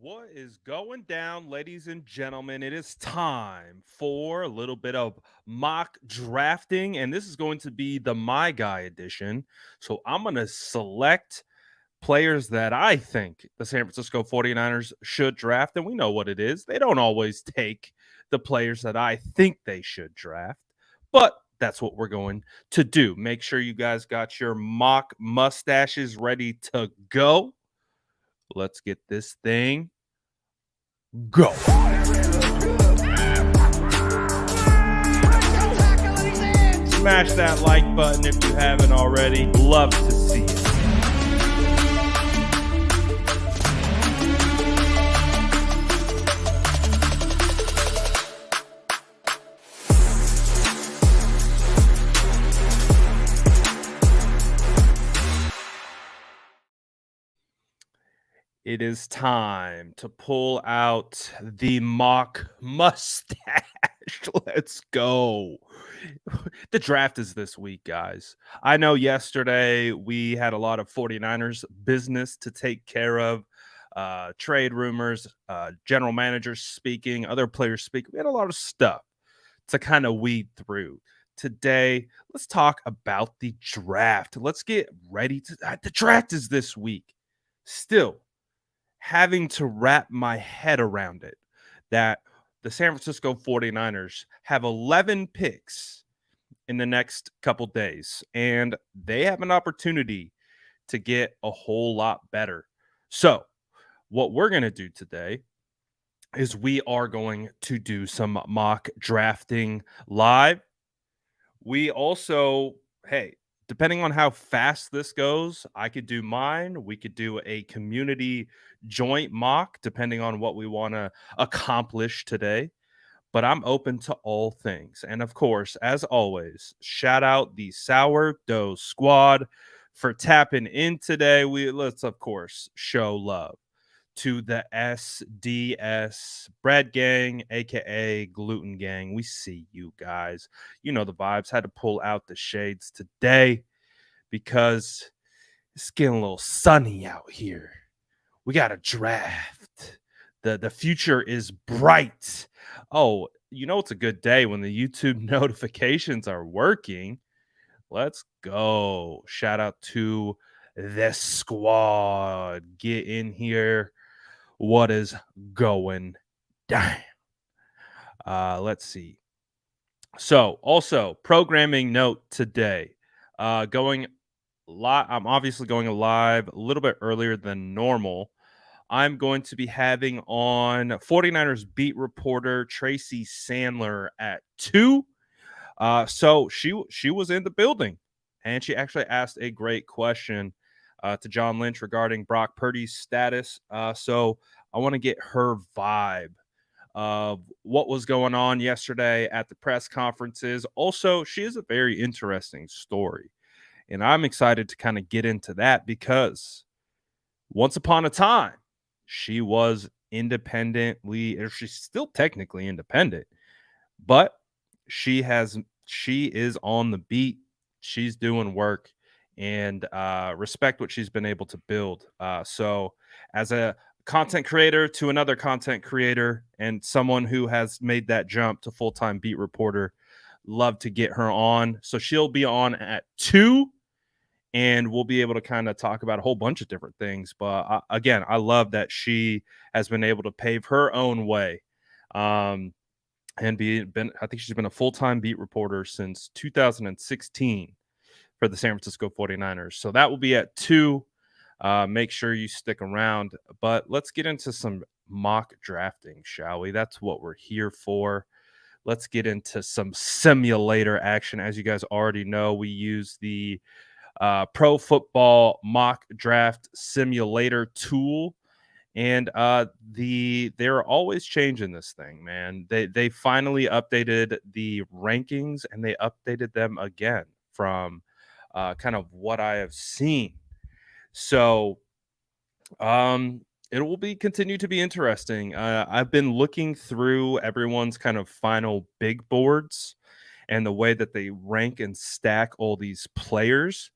What is going down, ladies and gentlemen? It is time for a little bit of mock drafting, and this is going to be the My Guy edition. So I'm going to select players that I think the San Francisco 49ers should draft, and we know what it is. They don't always take the players that I think they should draft, but that's what we're going to do. Make sure you guys got your mock mustaches ready to go. Let's get this thing go. Smash that like button if you haven't already. Love to see it. It is time to pull out the mock mustache. Let's go. The draft is this week, guys. I know yesterday we had a lot of 49ers business to take care of. Trade rumors, general managers speaking, other players speaking. We had a lot of stuff to kind of weed through. Today, let's talk about the draft. Let's get ready to. The draft is this week. Still, having to wrap my head around it that the San Francisco 49ers have 11 picks in the next couple days, and they have an opportunity to get a whole lot better. So, what we're going to do today is we are going to do some mock drafting live. We also, hey, depending on how fast this goes, I could do mine. We could do a community joint mock, depending on what we want to accomplish today. But I'm open to all things. And of course, as always, shout out the Sourdough Squad for tapping in today. Let's, of course, show love to the SDS Bread Gang, aka Gluten Gang. We see you guys. You know the vibes. Had to pull out the shades today because it's getting a little sunny out here. We got a draft. The future is bright. Oh, you know it's a good day when the YouTube notifications are working. Let's go. Shout out to the squad. Get in here. What is going down? Let's see. So, also programming note today. Going live. I'm obviously going live a little bit earlier than normal. I'm going to be having on 49ers beat reporter Tracy Sandler at 2. So she was in the building, and she actually asked a great question to John Lynch regarding Brock Purdy's status. So I want to get her vibe of what was going on yesterday at the press conferences. Also, she has a very interesting story, and I'm excited to kind of get into that because once upon a time, she was independently, or she's still technically independent, but she is on the beat. She's doing work, and respect what she's been able to build. So as a content creator to another content creator and someone who has made that jump to full-time beat reporter, love to get her on. So she'll be on at 2, and we'll be able to kind of talk about a whole bunch of different things. But again, I love that she has been able to pave her own way. And I think she's been a full-time beat reporter since 2016 for the San Francisco 49ers. So that will be at 2. Make sure you stick around. But let's get into some mock drafting, shall we? That's what we're here for. Let's get into some simulator action. As you guys already know, we use the Pro Football Mock Draft Simulator tool. And they're always changing this thing, man. They finally updated the rankings, and they updated them again from kind of what I have seen. So it will be continue to be interesting. I've been looking through everyone's kind of final big boards and the way that they rank and stack all these players.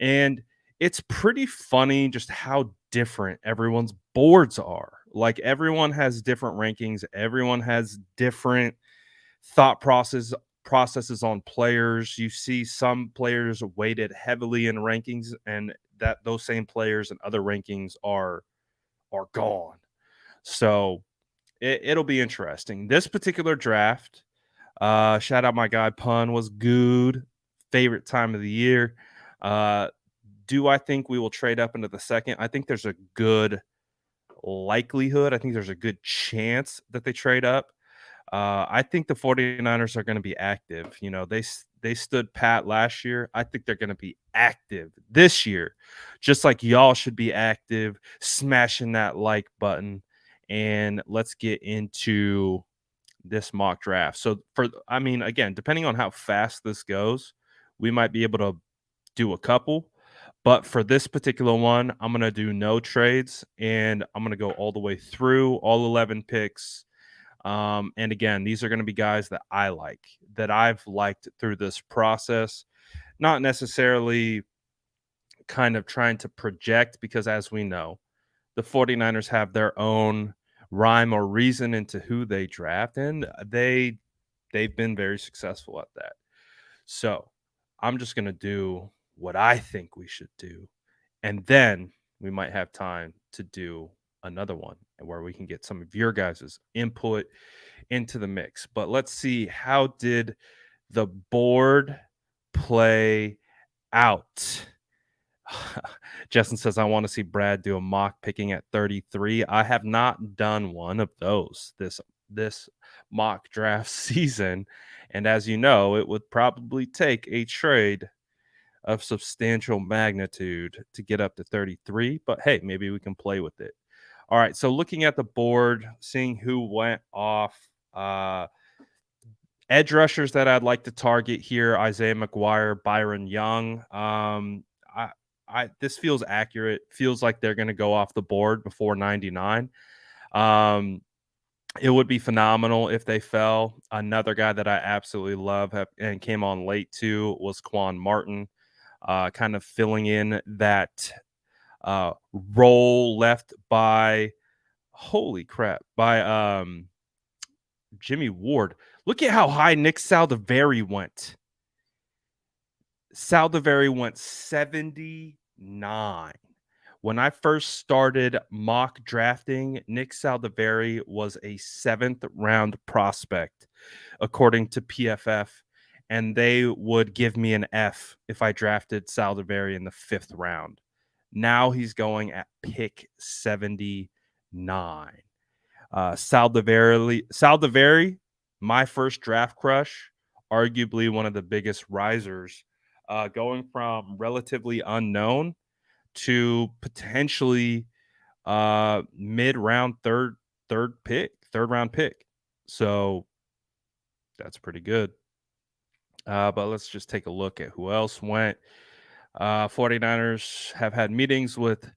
And it's pretty funny just how different everyone's boards are. Like everyone has different rankings, everyone has different thought processes on players. You see some players weighted heavily in rankings, and that those same players and other rankings are gone. So it'll be interesting. This particular draft, shout out my guy Pun was good. Favorite time of the year. Uh, do I think we will trade up into the second? I think there's a good likelihood. I think there's a good chance that they trade up. I think the 49ers are going to be active. You know, they stood pat last year. I think they're going to be active this year. Just like y'all should be active, smashing that like button. And let's get into this mock draft. So I mean, again, depending on how fast this goes, we might be able to do a couple. But for this particular one, I'm going to do no trades and I'm going to go all the way through all 11 picks. And again, these are going to be guys that I like, that I've liked through this process, not necessarily kind of trying to project, because as we know, the 49ers have their own rhyme or reason into who they draft, and they've been very successful at that. So I'm just going to do what I think we should do. And then we might have time to do another one where we can get some of your guys' input into the mix. But let's see, how did the board play out? Justin says, I want to see Brad do a mock picking at 33. I have not done one of those this mock draft season. And as you know, it would probably take a trade of substantial magnitude to get up to 33. But hey, maybe we can play with it. All right. So looking at the board, seeing who went off, edge rushers that I'd like to target here: Isaiah McGuire, Byron Young. This feels accurate. Feels like they're going to go off the board before 99. It would be phenomenal if they fell. Another guy that I absolutely love and came on late too was Quan Martin, kind of filling in that role left by Jimmy Ward. Look at how high Nick Saldiveri went. Saldiveri went 79. When I first started mock drafting, Nick Saldiveri was a 7th round prospect, according to PFF, and they would give me an F if I drafted Saldiveri in the 5th round. Now he's going at pick 79. Saldiveri, my first draft crush, arguably one of the biggest risers, going from relatively unknown to potentially mid-round third round pick. So that's pretty good. But let's just take a look at who else went. 49ers have had meetings with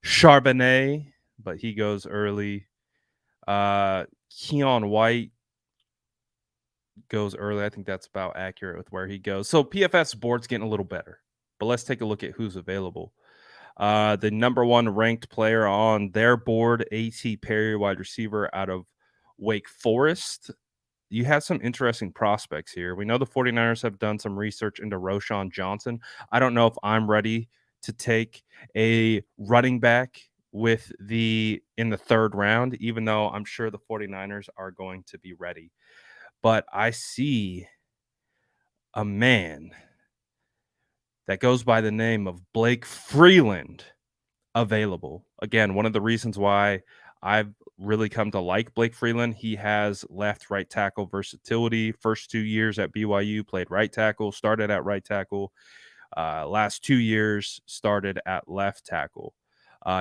Charbonnet, but he goes early. Keon White goes early. I think that's about accurate with where he goes. So PFF's board's getting a little better, but let's take a look at who's available. The number one ranked player on their board, A.T. Perry, wide receiver out of Wake Forest. You have some interesting prospects here. We know the 49ers have done some research into Roschon Johnson. I don't know if I'm ready to take a running back in the 3rd round, even though I'm sure the 49ers are going to be ready. But I see a man that goes by the name of Blake Freeland available. Again, one of the reasons why I've really come to like Blake Freeland, he has left right tackle versatility. First 2 years at BYU, played right tackle, started at right tackle. Last 2 years, started at left tackle.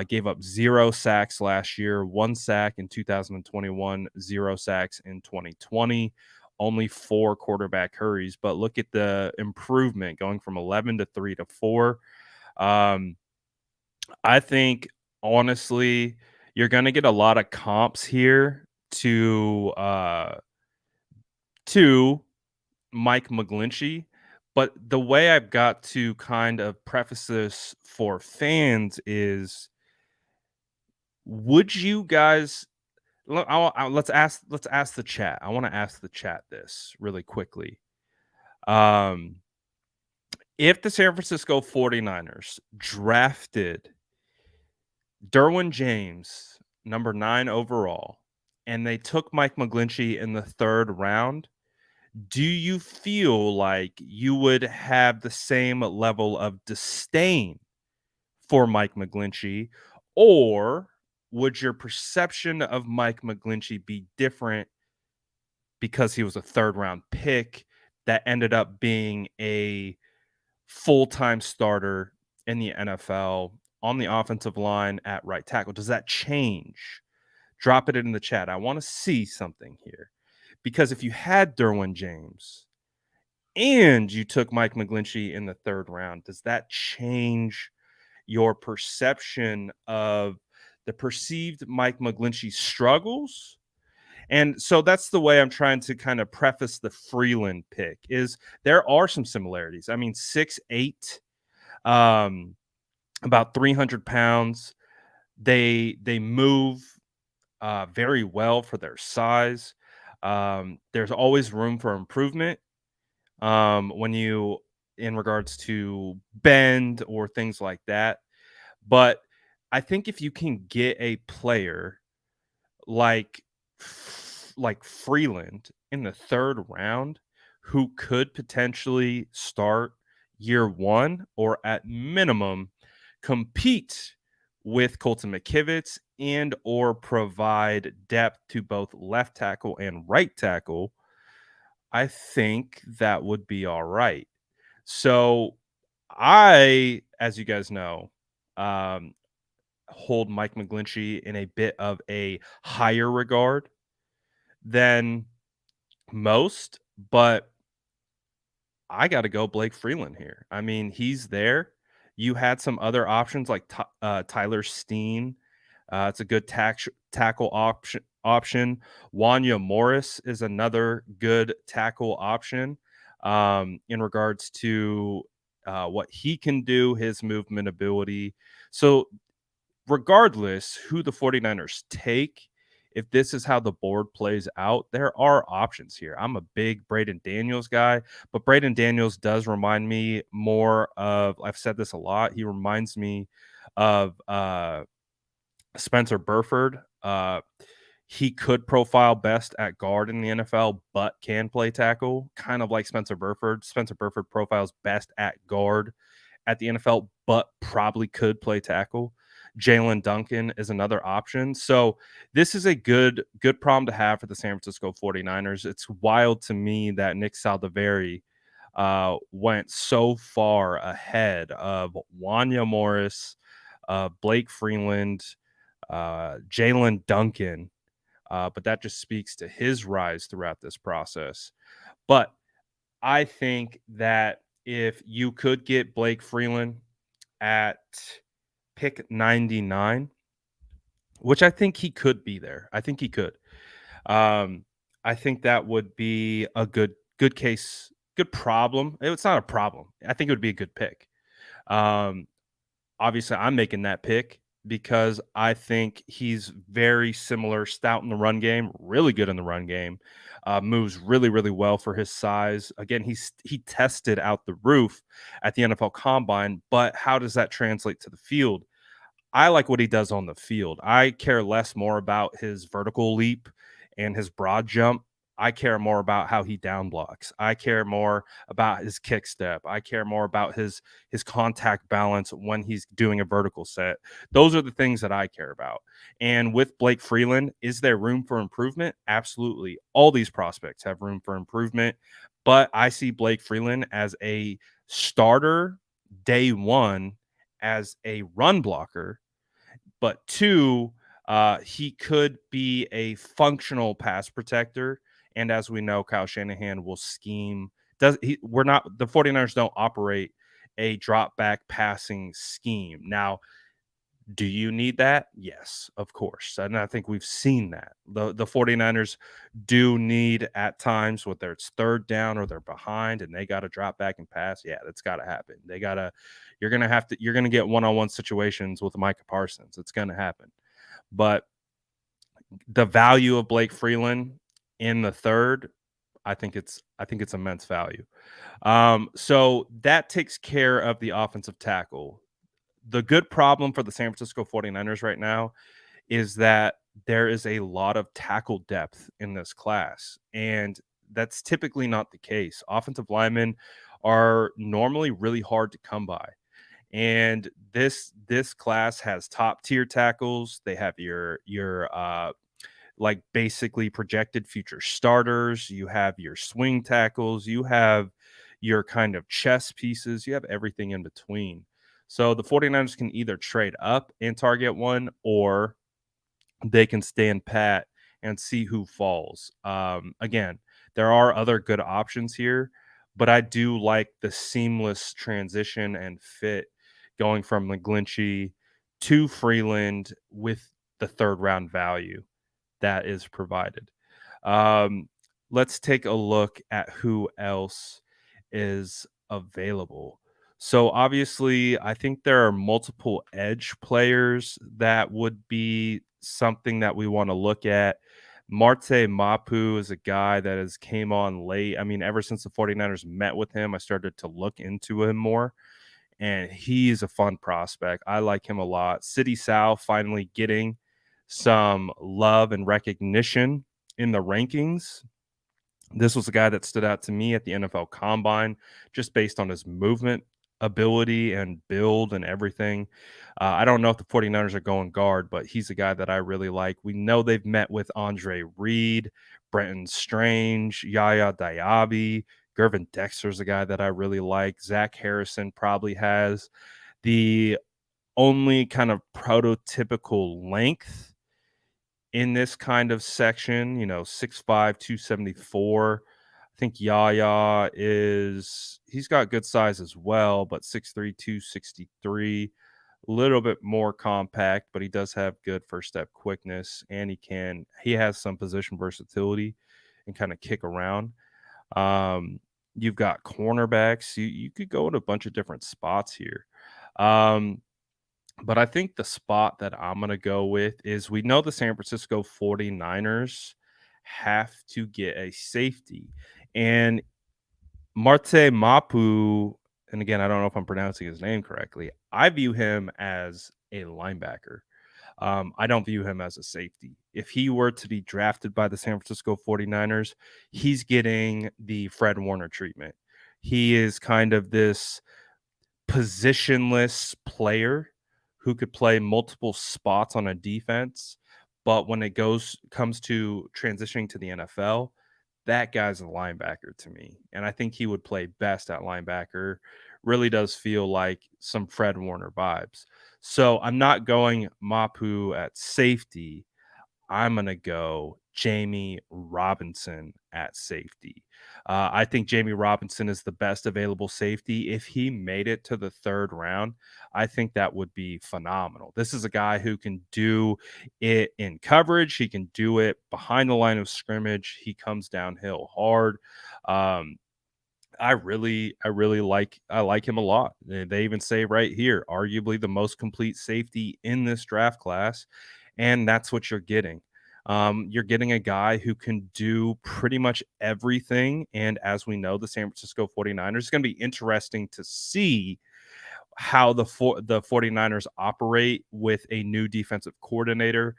Gave up 0 sacks last year, 1 sack in 2021, 0 sacks in 2020. Only 4 quarterback hurries, but look at the improvement going from 11 to 3 to 4. I think, honestly, you're going to get a lot of comps here to Mike McGlinchey. But the way I've got to kind of preface this for fans is, would you guys let's ask the chat. I want to ask the chat this really quickly. Um, if the San Francisco 49ers drafted Derwin James, number 9 overall, and they took Mike McGlinchey in the 3rd round, do you feel like you would have the same level of disdain for Mike McGlinchey, or would your perception of Mike McGlinchey be different because he was a 3rd round pick that ended up being a full-time starter in the NFL on the offensive line at right tackle? Does that change? Drop it in the chat. I want to see something here. Because if you had Derwin James and you took Mike McGlinchey in the 3rd round, does that change your perception of the perceived Mike McGlinchey struggles? And so that's the way I'm trying to kind of preface the Freeland pick is there are some similarities. I mean, 6'8", about 300 pounds. They move very well for their size. There's always room for improvement when you in regards to bend or things like that. But I think if you can get a player like like Freeland in the 3rd round who could potentially start year 1 or at minimum compete with Colton McKivitz and or provide depth to both left tackle and right tackle, I think that would be all right. So I, as you guys know, um, hold Mike McGlinchey in a bit of a higher regard than most, but I got to go Blake Freeland here. I mean, he's there. You had some other options like Tyler Steen. It's a good tackle option. Wanya Morris is another good tackle option in regards to what he can do, his movement ability. So regardless who the 49ers take, if this is how the board plays out, there are options here. I'm a big Braden Daniels guy, but Braden Daniels does remind me more of, I've said this a lot, he reminds me of Spencer Burford. He could profile best at guard in the NFL, but can play tackle, kind of like Spencer Burford. Spencer Burford profiles best at guard at the NFL, but probably could play tackle. Jalen Duncan is another option. So this is a good problem to have for the San Francisco 49ers. It's wild to me that Nick Saldiveri went so far ahead of Wanya Morris, Blake Freeland, Jalen Duncan. But that just speaks to his rise throughout this process. But I think that if you could get Blake Freeland at pick 99, which I think he could be there. I think he could. Um, I think that would be a good case, good problem. It's not a problem. I think it would be a good pick. Um, Obviously, I'm making that pick because I think he's very similar, stout in the run game, really good in the run game, moves really, really well for his size. Again, he tested out the roof at the NFL Combine, but how does that translate to the field? I like what he does on the field. I care less more about his vertical leap and his broad jump. I care more about how he down blocks. I care more about his kick step. I care more about his contact balance when he's doing a vertical set. Those are the things that I care about. And with Blake Freeland, is there room for improvement? Absolutely. All these prospects have room for improvement, but I see Blake Freeland as a starter day one as a run blocker, but two, he could be a functional pass protector. And as we know, Kyle Shanahan will scheme. Does he? We're not the 49ers don't operate a drop back passing scheme. Now, do you need that? Yes, of course. And I think we've seen that. The 49ers do need at times, whether it's 3rd down or they're behind and they got to drop back and pass. Yeah, that's got to happen. You're going to get one-on-one situations with Micah Parsons. It's going to happen. But The value of Blake Freeland in the third, I think it's immense value. So that takes care of the offensive tackle. The good problem for the San Francisco 49ers right now is that there is a lot of tackle depth in this class, and that's typically not the case. Offensive linemen are normally really hard to come by. And this class has top tier tackles. They have your like basically projected future starters. You have your swing tackles. You have your kind of chess pieces. You have everything in between. So the 49ers can either trade up and target one, or they can stand pat and see who falls. Again, there are other good options here, but I do like the seamless transition and fit going from McGlinchey to Freeland with the third round value that is provided. Um, let's take a look at who else is available. So obviously, I think there are multiple edge players that would be something that we want to look at. Marte Mapu is a guy that has came on late. I mean, ever since the 49ers met with him, I started to look into him more, and he's a fun prospect. I like him a lot. City South finally getting some love and recognition in the rankings. This was a guy that stood out to me at the NFL Combine just based on his movement ability and build and everything. I don't know if the 49ers are going guard, but he's a guy that I really like. We know they've met with Andre Reed, Brenton Strange, Yaya Diaby. Gervin Dexter's a guy that I really like. Zach Harrison probably has the only kind of prototypical length in this kind of section, 6'5", 274. I think Yaya he's got good size as well, but 6'3", 263, a little bit more compact, but he does have good first step quickness, and he has some position versatility and kind of kick around. Um, you've got cornerbacks. You could go in a bunch of different spots here. Um, but I think the spot that I'm going to go with is we know the San Francisco 49ers have to get a safety. And Marte Mapu, and again, I don't know if I'm pronouncing his name correctly, I view him as a linebacker. I don't view him as a safety. If he were to be drafted by the San Francisco 49ers, he's getting the Fred Warner treatment. He is kind of this positionless player who could play multiple spots on a defense, but when it comes to transitioning to the NFL, that guy's a linebacker to me, and I think he would play best at linebacker. Really does feel like some Fred Warner vibes. So I'm not going Mapu at safety. I'm going to go Jamie Robinson at safety. I think Jamie Robinson is the best available safety. If he made it to the third round, I think that would be phenomenal. This is a guy who can do it in coverage. He can do it behind the line of scrimmage. He comes downhill hard. Um, I like him a lot. They even say right here, arguably the most complete safety in this draft class, and that's what you're getting. You're getting a guy who can do pretty much everything. And as we know, the San Francisco 49ers, is going to be interesting to see how the 49ers operate with a new defensive coordinator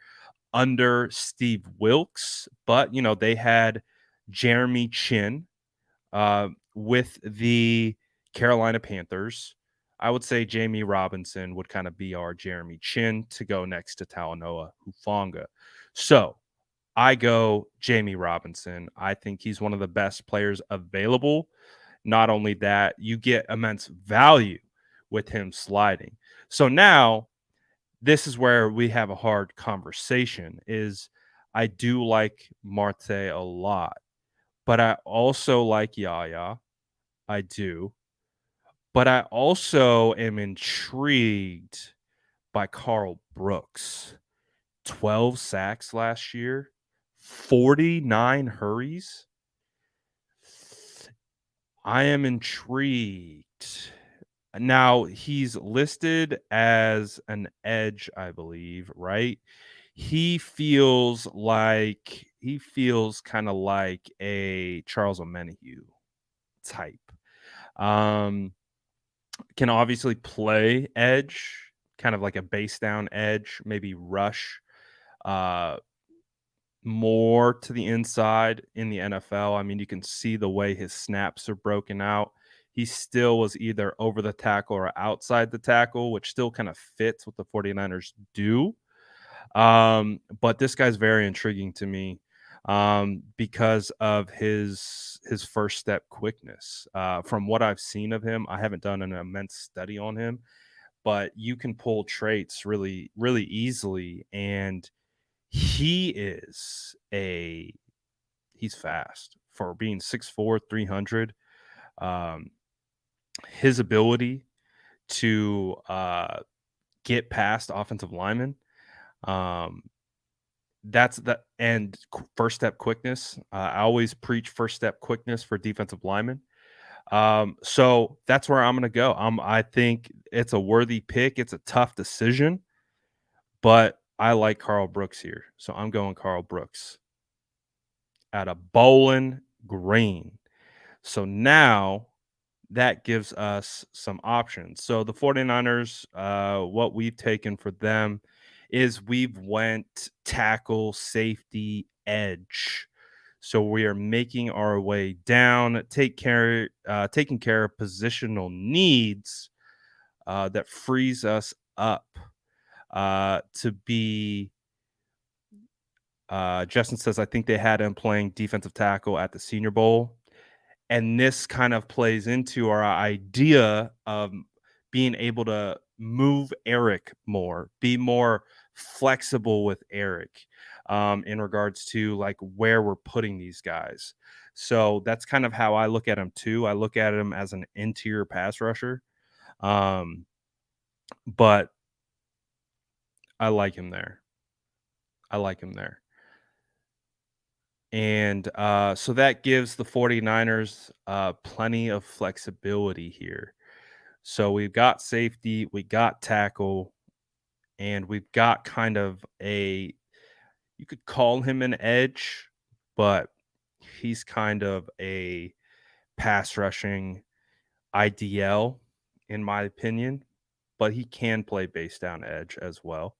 under Steve Wilkes. But, they had Jeremy Chin with the Carolina Panthers. I would say Jamie Robinson would kind of be our Jeremy Chin to go next to Talanoa Hufanga. So I go Jamie Robinson. I think he's one of the best players available. Not only that, you get immense value with him sliding. So now this is where we have a hard conversation is I do like Marte a lot, but I also like Yaya. I do. But I also am intrigued by Carl Brooks. 12 sacks last year, 49 hurries. I am intrigued. Now, he's listed as an edge, I believe, right? he feels kind of like a Charles Omenihu type. Um, can obviously play edge, kind of like a base down edge, maybe rush uh more to the inside in the NFL. I mean, you can see the way his snaps are broken out. He still was either over the tackle or outside the tackle, which still kind of fits what the 49ers do. But this guy's very intriguing to me because of his first step quickness. From what I've seen of him, I haven't done an immense study on him, but you can pull traits really, really easily. And he is a he's fast for being 6'4", 300. Um, his ability to get past offensive linemen, um, that's that and first step quickness. I always preach first step quickness for defensive linemen. So that's where I'm gonna go. I think it's a worthy pick. It's a tough decision, but I like Carl Brooks here. So I'm going Carl Brooks out of Bowling Green. So now that gives us some options. So the 49ers, what we've taken for them is we've went tackle, safety, edge. So we are making our way down, taking care of positional needs that frees us up to be. Justin says, I think they had him playing defensive tackle at the Senior Bowl. And this kind of plays into our idea of being able to move Eric more, be more flexible with Eric in regards to like where we're putting these guys. So that's kind of how I look at him too. I look at him as an interior pass rusher, um, but I like him there. I like him there. And so that gives the 49ers plenty of flexibility here. So we've got safety, we got tackle, and we've got kind of you could call him an edge, but he's kind of a pass rushing IDL, in my opinion, but he can play base down edge as well.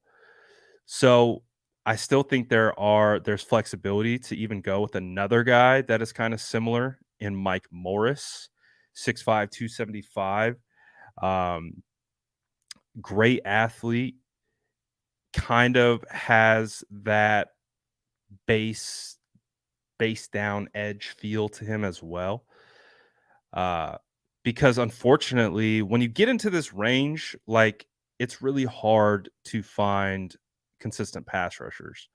So I still think there's flexibility to even go with another guy that is kind of similar in Mike Morris, 6'5", 275. Um, great athlete, kind of has that base base down edge feel to him as well. Uh, because unfortunately, when you get into this range, like it's really hard to find consistent pass rushers.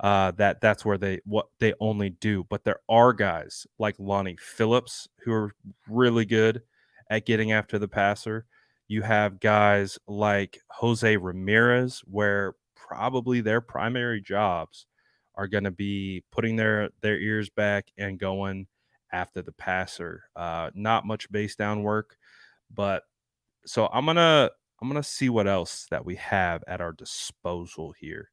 That's where what they only do. But there are guys like Lonnie Phillips who are really good at getting after the passer. You have guys like Jose Ramirez, where probably their primary jobs are going to be putting their ears back and going after the passer. Not much base down work, but so I'm gonna see what else that we have at our disposal here.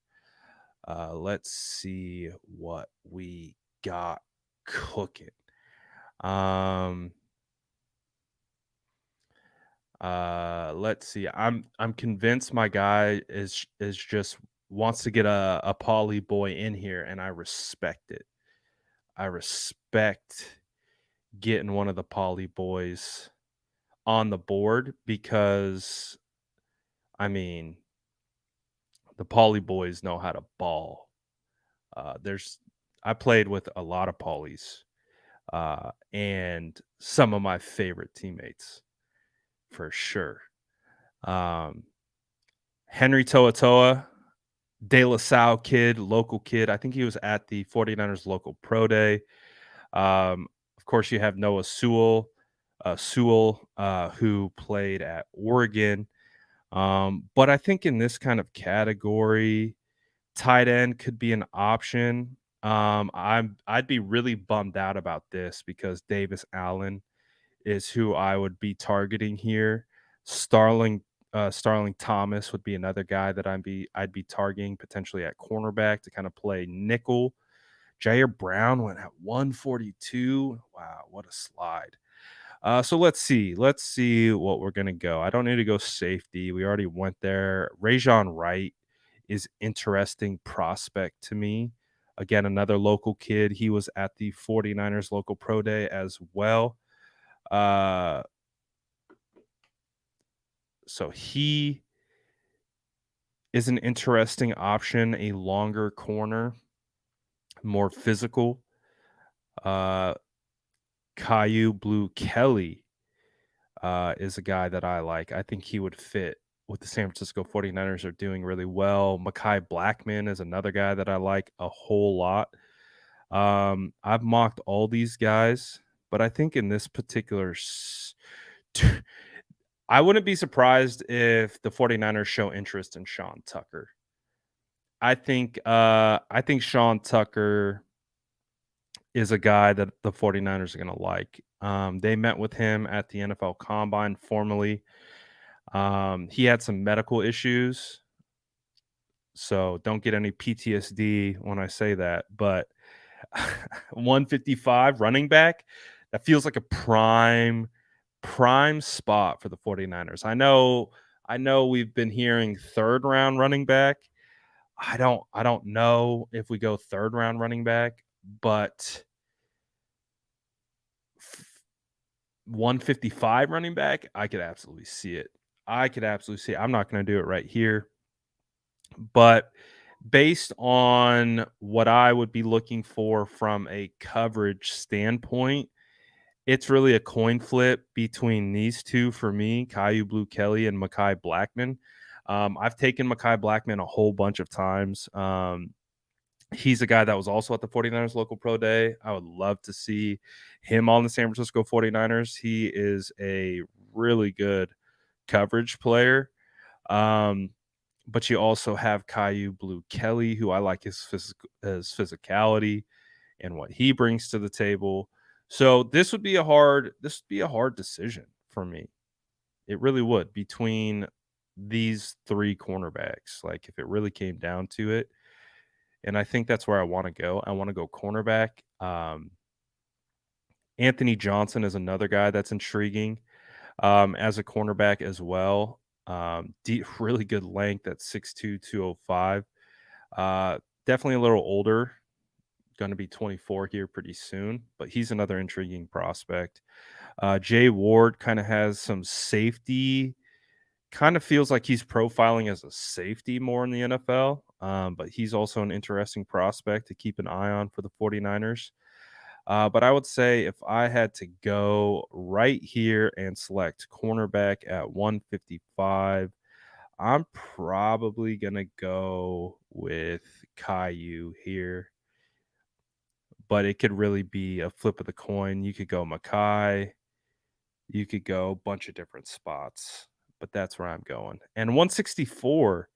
Let's see what we got cooking. Um, let's see. I'm convinced my guy is just wants to get a poly boy in here, and I respect it. I respect getting one of the poly boys on the board because I mean the poly boys know how to ball. There's I played with a lot of polys and some of my favorite teammates for sure. Um, Henry Toa, De La Salle kid, local kid. I think he was at the 49ers local pro day. Of course, you have Noah Sewell, who played at Oregon. But I think in this kind of category, tight end could be an option. I'd be really bummed out about this because Davis Allen is who I would be targeting here. Starling Starling Thomas would be another guy that I'd be targeting potentially at cornerback to kind of play nickel. Jair Brown went at 142. Wow, what a slide. So let's see. Let's see what we're gonna go. I don't need to go safety. We already went there. Rajon Wright is interesting prospect to me. Again, another local kid. He was at the 49ers local pro day as well. Uh, so he is an interesting option, a longer corner, more physical. Uh, Caillou Blue Kelly is a guy that I like. I think he would fit what the San Francisco 49ers are doing really well. Makai Blackman is another guy that I like a whole lot. I've mocked all these guys, but I think in this particular I wouldn't be surprised if the 49ers show interest in Sean Tucker. I think Sean Tucker is a guy that the 49ers are going to like. They met with him at the NFL Combine formally. He had some medical issues, so don't get any PTSD when I say that, but 155 running back, that feels like a prime spot for the 49ers. I know we've been hearing third round running back. I don't know if we go third round running back, but 155 running back, I could absolutely see it. I could absolutely see it. I'm not going to do it right here, but based on what I would be looking for from a coverage standpoint, it's really a coin flip between these two for me, Caillou Blue Kelly and Makai Blackman. I've taken Makai Blackman a whole bunch of times. He's a guy that was also at the 49ers local pro day. I would love to see him on the San Francisco 49ers. He is a really good coverage player. Um, but you also have Caillou Blue Kelly, who I like his physicality and what he brings to the table. So this would be a hard decision for me. It really would, between these three cornerbacks. Like, if it really came down to it, and I think that's where I want to go. I want to go cornerback. Anthony Johnson is another guy that's intriguing as a cornerback as well. Really good length at 6'2", 205. Definitely a little older, going to be 24 here pretty soon, but he's another intriguing prospect. Jay Ward kind of has some safety, kind of feels like he's profiling as a safety more in the NFL, but he's also an interesting prospect to keep an eye on for the 49ers. But I would say if I had to go right here and select cornerback at 155, I'm probably going to go with Caillou here. But it could really be a flip of the coin. You could go Makai. You could go a bunch of different spots. But that's where I'm going. And 164,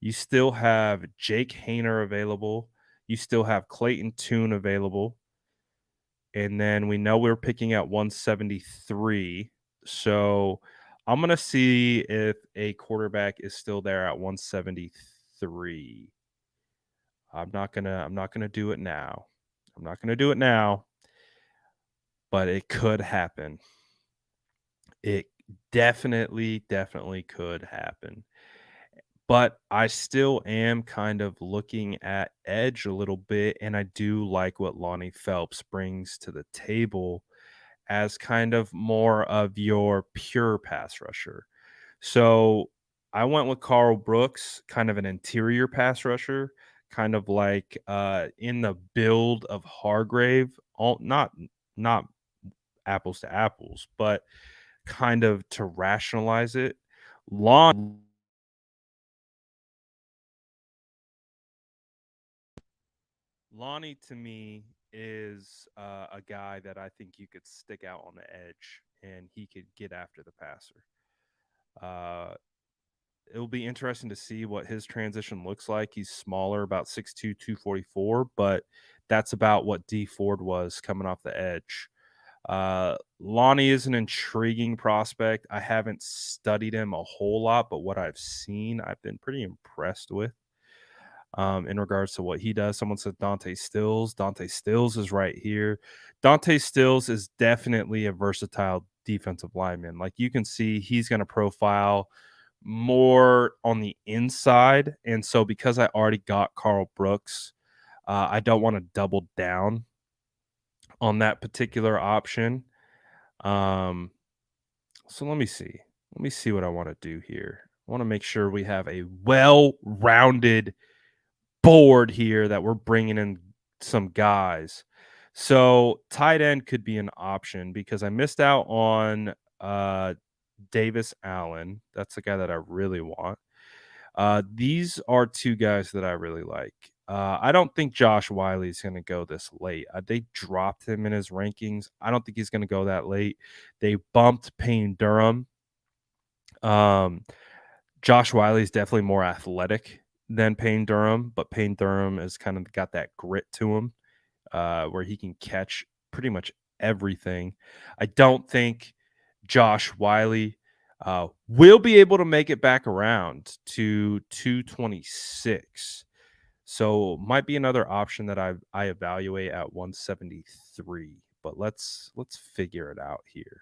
you still have Jake Hayner available. You still have Clayton Tune available. And then we know we're picking at 173. So I'm going to see if a quarterback is still there at 173. I'm not going to do it now. I'm not going to do it now, but it could happen. It definitely could happen. But I still am kind of looking at edge a little bit, and I do like what Lonnie Phelps brings to the table as kind of more of your pure pass rusher. So I went with Carl Brooks, kind of an interior pass rusher, kind of like in the build of Hargrave, all not apples to apples, but kind of to rationalize it. Lonnie to me is a guy that I think you could stick out on the edge and he could get after the passer. Uh, it'll be interesting to see what his transition looks like. He's smaller, about 6'2", 244, but that's about what D Ford was coming off the edge. Lonnie is an intriguing prospect. I haven't studied him a whole lot, but what I've seen, I've been pretty impressed with. In regards to what he does. Someone said Dante Stills. Dante Stills is right here. Dante Stills is definitely a versatile defensive lineman. Like you can see, he's going to profile more on the inside. And so, because I already got Carl Brooks, I don't want to double down on that particular option. Um, so let me see. Let me see what I want to do here. I want to make sure we have a well-rounded board here that we're bringing in some guys. So tight end could be an option because I missed out on Davis Allen. That's the guy that I really want. These are two guys that I really like. I don't think Josh Wiley is going to go this late. They dropped him in his rankings. I don't think he's going to go that late. They bumped Payne Durham. Josh Wiley is definitely more athletic than Payne Durham, but Payne Durham has kind of got that grit to him where he can catch pretty much everything. I don't think Josh Wiley will be able to make it back around to 226. So might be another option that I evaluate at 173. But let's figure it out here.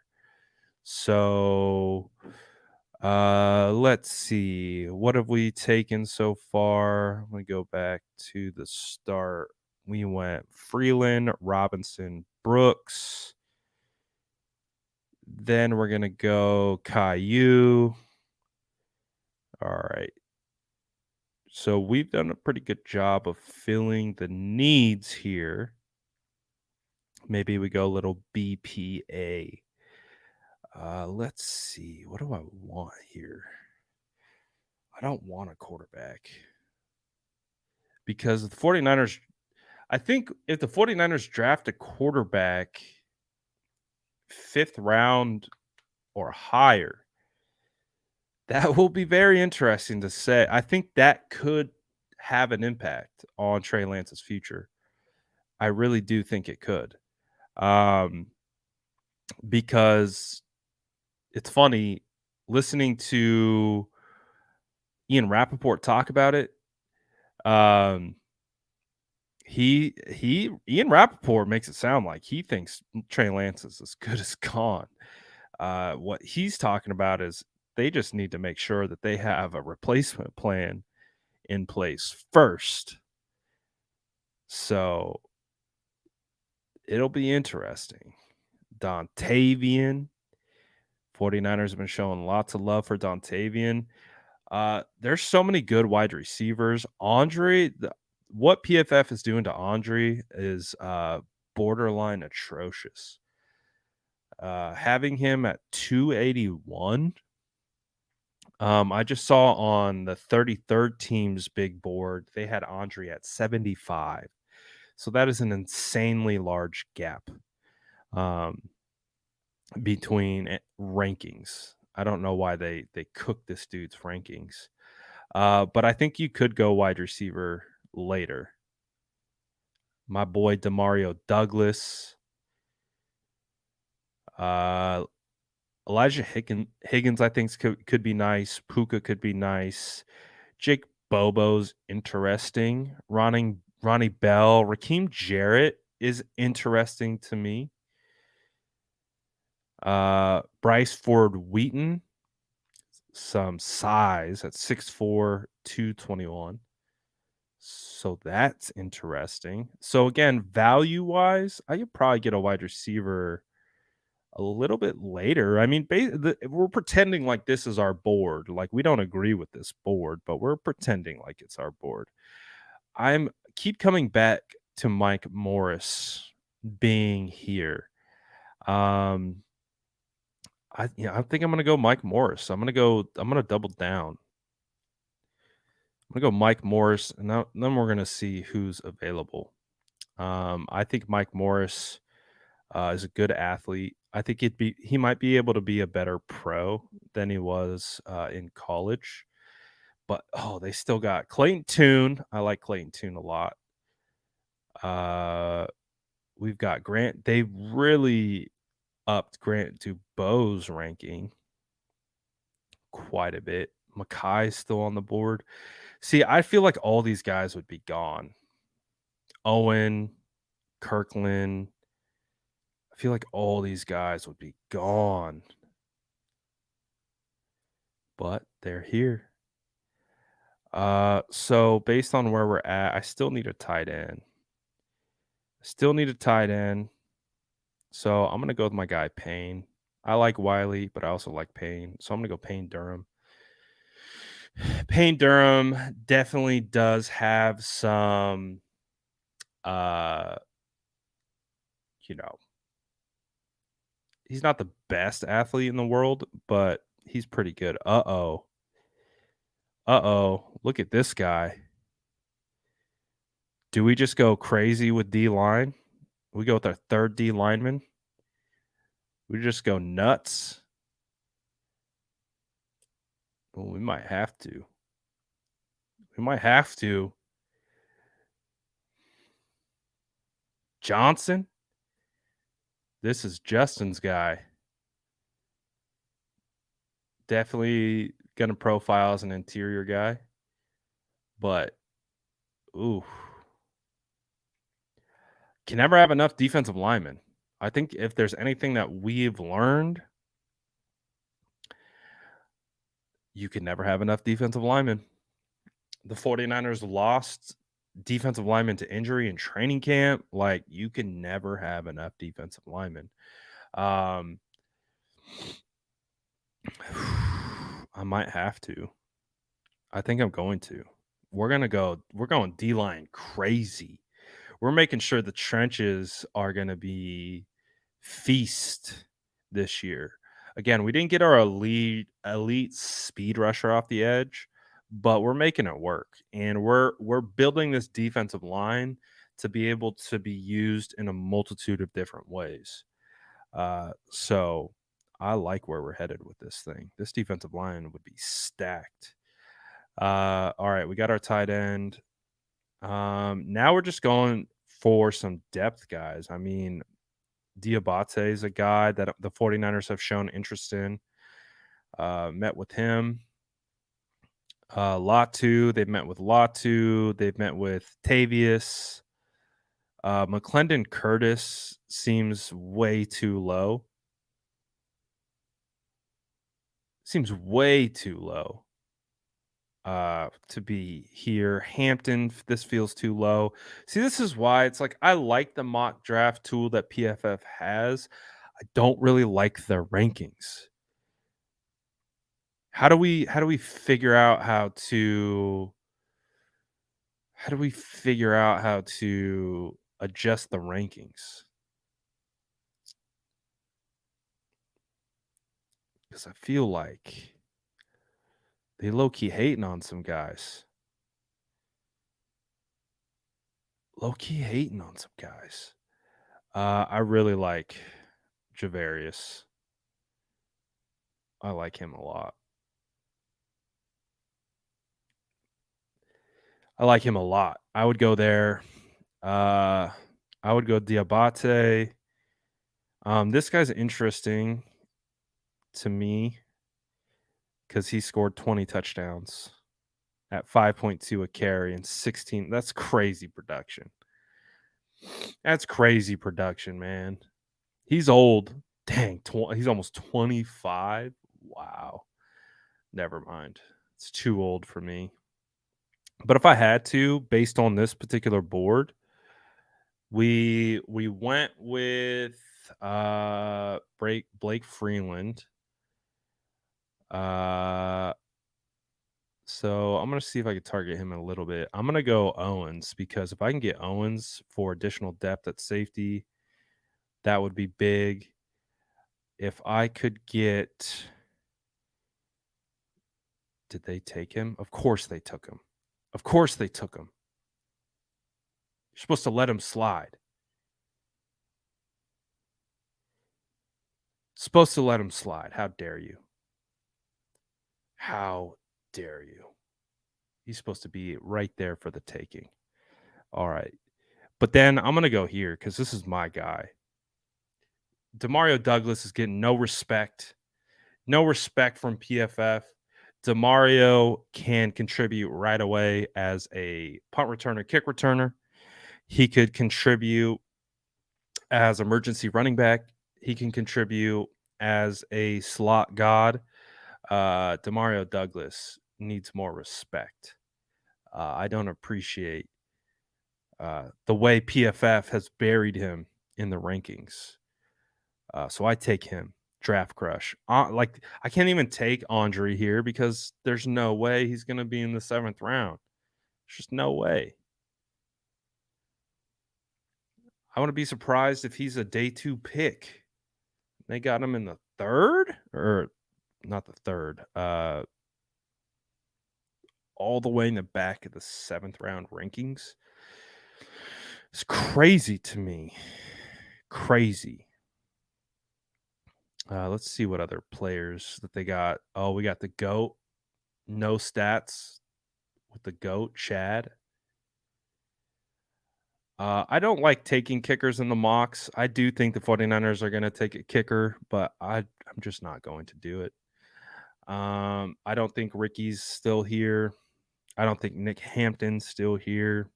So let's see. What have we taken so far? I'm going to go back to the start. We went Freeland, Robinson, Brooks. Then we're going to go Caillou. All right. So we've done a pretty good job of filling the needs here. Maybe we go a little BPA. Let's see. What do I want here? I don't want a quarterback because the 49ers, I think if the 49ers draft a quarterback 5th round or higher, that will be very interesting to say. I think that could have an impact on Trey Lance's future. I really do think it could. Because it's funny listening to Ian Rappaport talk about it. Ian Rappaport makes it sound like he thinks Trey Lance is as good as gone. What he's talking about is they just need to make sure that they have a replacement plan in place first. So it'll be interesting. Dontavian. 49ers have been showing lots of love for Dontavian. There's so many good wide receivers. What PFF is doing to Andre is borderline atrocious. Having him at 281. I just saw on the 33rd team's big board, they had Andre at 75. So that is an insanely large gap between rankings. I don't know why they cooked this dude's rankings. But I think you could go wide receiver later. My boy Demario Douglas. Elijah Higgins, I think could be nice. Puka could be nice. Jake Bobo's interesting. Ronnie Bell. Raheem Jarrett is interesting to me. Bryce Ford Wheaton, some size at 6'4", 221. So that's interesting. So again, value-wise, I could probably get a wide receiver a little bit later. I mean, we're pretending like this is our board. Like we don't agree with this board, but we're pretending like it's our board. I'm keep coming back to Mike Morris being here. I think I'm gonna go Mike Morris. I'm gonna double down. I'm gonna go Mike Morris, and then we're gonna see who's available. I think Mike Morris is a good athlete. I think he might be able to be a better pro than he was in college. But they still got Clayton Tune. I like Clayton Tune a lot. We've got Grant. They really upped Grant Dubois' ranking quite a bit. Makai's still on the board. See, I feel like all these guys would be gone. Owen, Kirkland. I feel like all these guys would be gone. But they're here. So based on where we're at, I still need a tight end. Still need a tight end. So I'm gonna go with my guy Payne. I like Wiley, but I also like Payne. So I'm gonna go Payne Durham. Payne Durham definitely does have some uh you know, he's not the best athlete in the world, but he's pretty good. Uh-oh. Uh-oh. Look at this guy. Do we just go crazy with D line? We go with our third D lineman. We just go nuts. Well, we might have to. We might have to. Johnson? This is Justin's guy. Definitely gonna profile as an interior guy. But ooh. Can never have enough defensive linemen. I think if there's anything that we've learned, you can never have enough defensive linemen. The 49ers lost defensive linemen to injury in training camp. Like, you can never have enough defensive linemen. I might have to. I think I'm going to. We're going D line crazy. We're making sure the trenches are going to be feast this year. Again, we didn't get our elite speed rusher off the edge, but we're making it work. And we're building this defensive line to be able to be used in a multitude of different ways. So I like where we're headed with this thing. This defensive line would be stacked. All right, we got our tight end. Now we're just going for some depth guys. I mean, Diabate is a guy that the 49ers have shown interest in. Met with him. Latu, they've met with Latu. They've met with Tavius. McClendon Curtis seems way too low. Seems way too low to be here. Hampton, this feels too low. See, this is why it's like I like the mock draft tool that PFF has. I don't really like their rankings. How do we figure out how to adjust the rankings? Because I feel like they low-key hating on some guys. Low-key hating on some guys. I really like Javarius. I like him a lot. I like him a lot. I would go there. I would go Diabate. This guy's interesting to me because he scored 20 touchdowns at 5.2 a carry and 16. That's crazy production. That's crazy production, man. He's old. Dang, he's almost 25. Wow. Never mind. It's too old for me. But if I had to, based on this particular board, we went with Blake Freeland. So I'm gonna see if I can target him a little bit. I'm gonna go Owens because if I can get Owens for additional depth at safety, that would be big. If I could get, did they take him? Of course they took him. Of course they took him. You're supposed to let him slide. Supposed to let him slide. How dare you? How dare you? He's supposed to be right there for the taking. All right. But then I'm going to go here because this is my guy. Demario Douglas is getting no respect. No respect from PFF. Demario can contribute right away as a punt returner, kick returner. He could contribute as emergency running back. He can contribute as a slot god. Demario Douglas needs more respect. I don't appreciate the way PFF has buried him in the rankings. So I take him, draft crush. Like I can't even take Andre here because there's no way he's going to be in the 7th round. There's just no way. I want to be surprised if he's a day 2 pick. They got him in the 3rd or not the 3rd. All the way in the back of the 7th round rankings. It's crazy to me. Crazy. Let's see what other players that they got. Oh, we got the GOAT. No stats with the GOAT, Chad. I don't like taking kickers in the mocks. I do think the 49ers are going to take a kicker, but I'm just not going to do it. I don't think Ricky's still here. I don't think Nick Hampton's still here.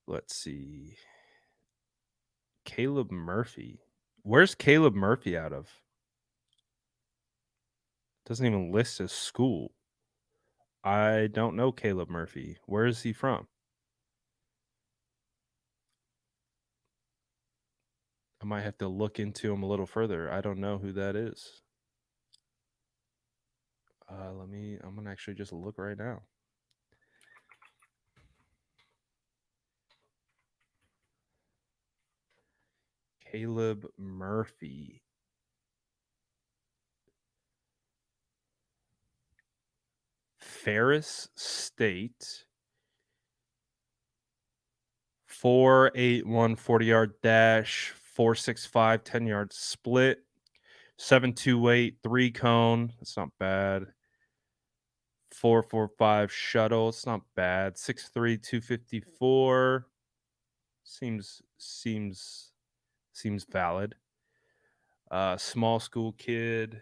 Let's see. Caleb Murphy. Where's Caleb Murphy out of? Doesn't even list his school. I don't know Caleb Murphy. Where is he from? I might have to look into him a little further. I don't know who that is. I'm gonna actually just look right now. Caleb Murphy. Ferris State. 4.81 40-yard dash, 4.65 10-yard split, 7.28 3 cone. That's not bad. 4.45 shuttle. It's not bad. 6'3 254. Seems valid. Small school kid.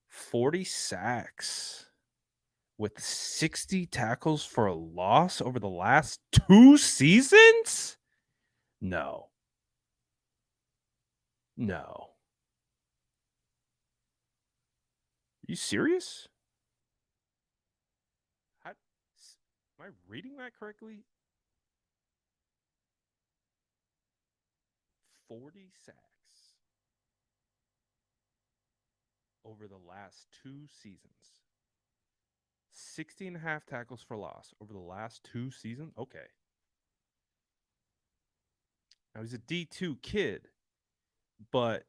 40 sacks with 60 tackles for a loss over the last 2 seasons? No. No. You serious? Am I reading that correctly? 40 sacks over the last 2 seasons. 60 and a half tackles for loss over the last 2 seasons? Okay. Now he's a D2 kid, but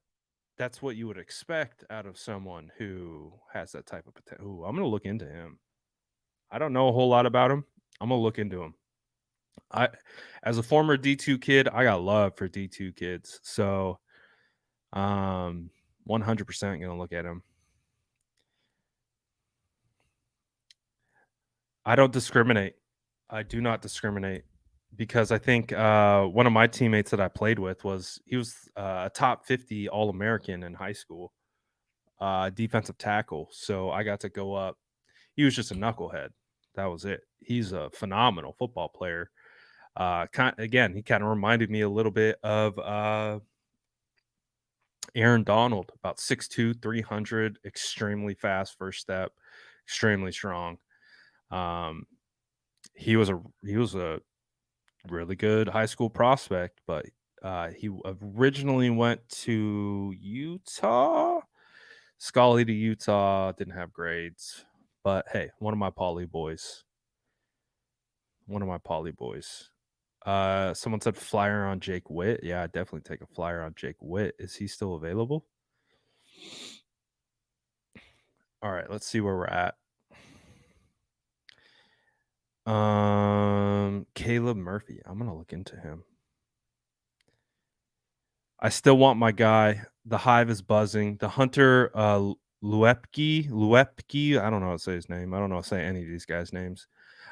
that's what you would expect out of someone who has that type of potential. Ooh, I'm going to look into him. I don't know a whole lot about him. I'm going to look into him. As a former D2 kid, I got love for D2 kids. So 100% going to look at him. I don't discriminate. I do not discriminate because I think one of my teammates that I played with was a top 50 All-American in high school, defensive tackle. So I got to go up. He was just a knucklehead. That was it. He's a phenomenal football player. Again, he kind of reminded me a little bit of Aaron Donald, about 6'2", 300, extremely fast first step, extremely strong. He was a really good high school prospect, but he originally went to Utah. Scully to Utah, didn't have grades, but hey, one of my poly boys. Someone said flyer on Jake Witt. Yeah, I'd definitely take a flyer on Jake Witt. Is he still available? All right, let's see where we're at. Caleb Murphy. I'm gonna look into him. I still want my guy. The hive is buzzing. The Hunter Luepke. I don't know how to say his name. I don't know how to say any of these guys' names.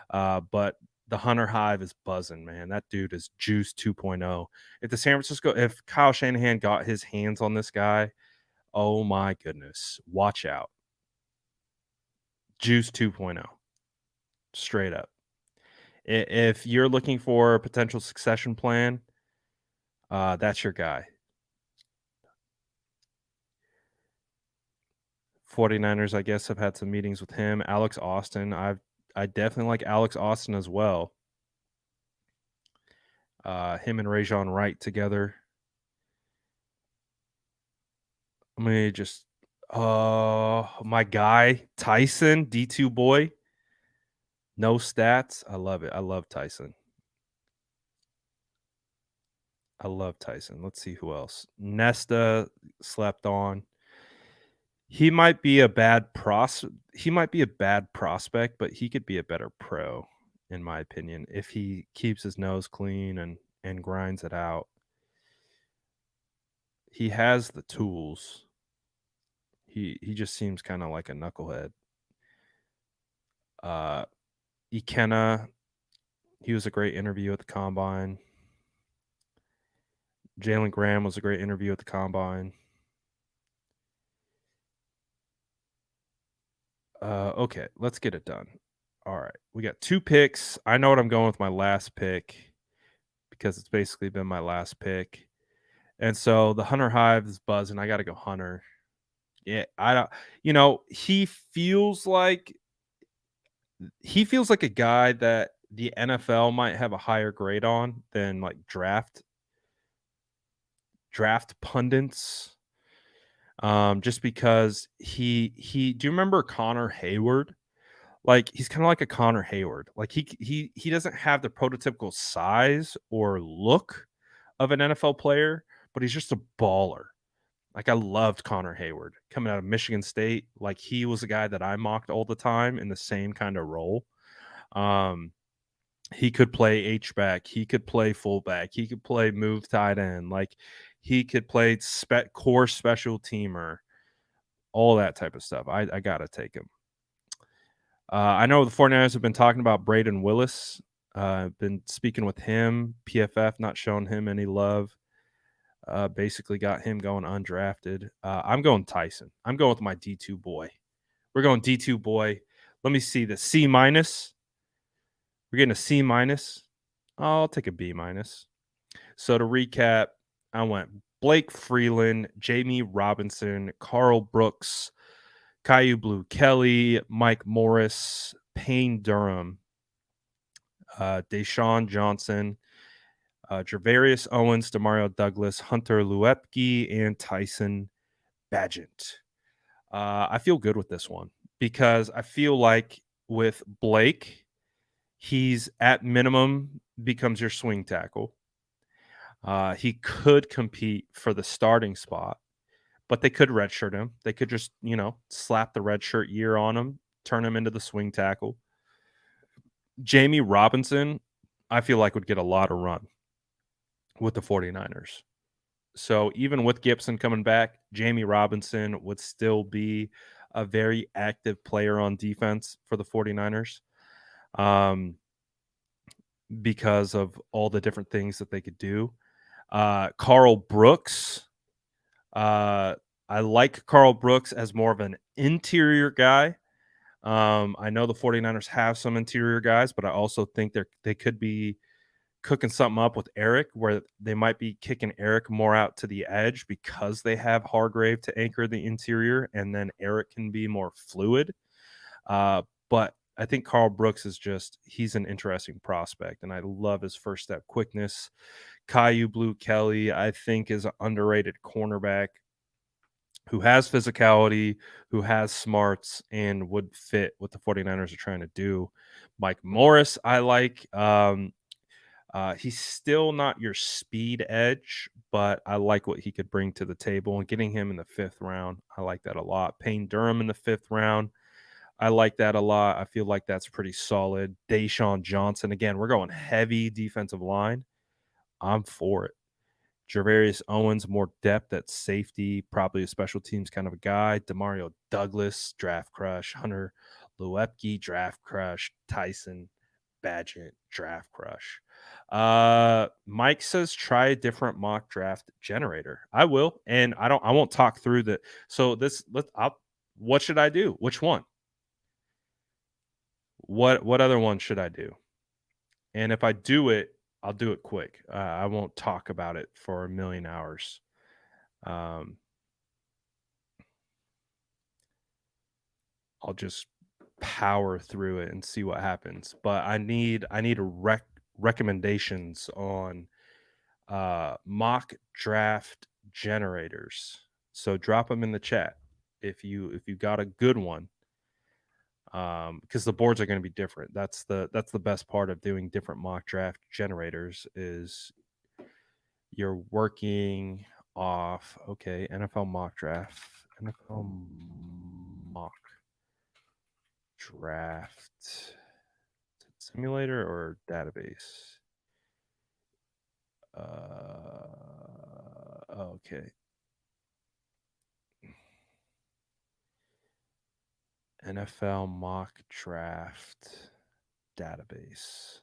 But The Hunter Hive is buzzing, man. That dude is Juice 2.0. If Kyle Shanahan got his hands on this guy, oh my goodness, watch out. Juice 2.0, straight up. If you're looking for a potential succession plan, that's your guy. 49ers, I guess, have had some meetings with him. Alex Austin, I definitely like Alex Austin as well. Him and Rajon Wright together. Let me just my guy, Tyson, D2 boy. No stats. I love it. I love Tyson. Let's see who else. Nesta slept on. He might be a bad prospect, but he could be a better pro, in my opinion, if he keeps his nose clean and grinds it out. He has the tools. He just seems kind of like a knucklehead. Ikenna, he was a great interview at the combine. Jalen Graham was a great interview at the combine. Okay, let's get it done. All right, we got 2 picks. I know what I'm going with my last pick because it's basically been my last pick. And so the Hunter Hive is buzzing. I got to go Hunter. Yeah, I don't. He feels like a guy that the NFL might have a higher grade on than like draft pundits. Just because he do you remember Connor Hayward? Like, he's kinda like a Connor Hayward. Like, he doesn't have the prototypical size or look of an NFL player, but he's just a baller. Like, I loved Connor Hayward coming out of Michigan State. Like, he was a guy that I mocked all the time in the same kinda role. Um, he could play H-back, he could play fullback, he could play move tight end, like, he could play core special teamer, all that type of stuff. I gotta take him. I know the 49ers have been talking about Braden Willis. Been speaking with him. PFF not showing him any love. Basically got him going undrafted. I'm going Tyson. I'm going with my D2 boy. We're going D2 boy. Let me see the C minus. We're getting a C minus. I'll take a B minus. So to recap, I went Blake Freeland, Jamie Robinson, Carl Brooks, Caillou Blue Kelly, Mike Morris, Payne Durham, Deshaun Johnson, Gervarius Owens, Demario Douglas, Hunter Luepke, and Tyson Bagent. I feel good with this one because I feel like with Blake, he's at minimum becomes your swing tackle. He could compete for the starting spot, but they could redshirt him. They could just, slap the redshirt year on him, turn him into the swing tackle. Jamie Robinson, I feel like would get a lot of run with the 49ers. So even with Gibson coming back, Jamie Robinson would still be a very active player on defense for the 49ers. Because of all the different things that they could do. Carl Brooks. I like Carl Brooks as more of an interior guy. I know the 49ers have some interior guys, but I also think they could be cooking something up with Eric where they might be kicking Eric more out to the edge because they have Hargrave to anchor the interior, and then Eric can be more fluid. But I think Carl Brooks he's an interesting prospect, and I love his first step quickness. Caillou Blue Kelly, I think, is an underrated cornerback who has physicality, who has smarts, and would fit what the 49ers are trying to do. Mike Morris, I like. He's still not your speed edge, but I like what he could bring to the table. And getting him in the 5th round, I like that a lot. Payne Durham in the 5th round, I like that a lot. I feel like that's pretty solid. Deshaun Johnson, again, we're going heavy defensive line. I'm for it. Gervarius Owens, more depth at safety, probably a special teams kind of a guy. Demario Douglas, draft crush. Hunter Luepke, draft crush. Tyson Badgett Draft Crush. Mike says try a different mock draft generator. I will, and I won't talk through the so this what should I do? Which one? What other one should I do? And if I do it, I'll do it quick. I won't talk about it for a million hours. Um, I'll just power through it and see what happens. But I need recommendations on mock draft generators. So drop them in the chat if you got a good one. Because the boards are going to be different. That's the best part of doing different mock draft generators is you're working off NFL mock draft, NFL mock draft simulator or database. Okay. NFL mock draft database.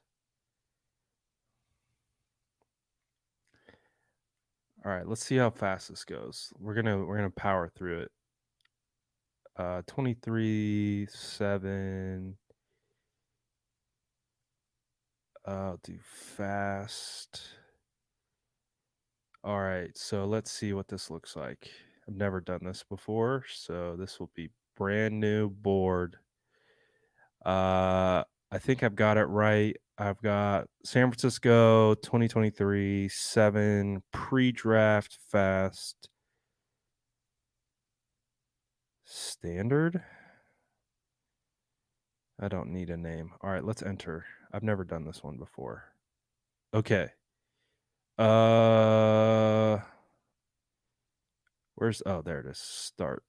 All right, let's see how fast this goes. We're gonna power through it. 23-7. I'll do fast. All right, so let's see what this looks like. I've never done this before, so this will be brand new board. I think I've got it right. I've got San Francisco 2023 7 pre-draft fast standard. I don't need a name. All right, let's enter. I've never done this one before. Okay. There it is. Start.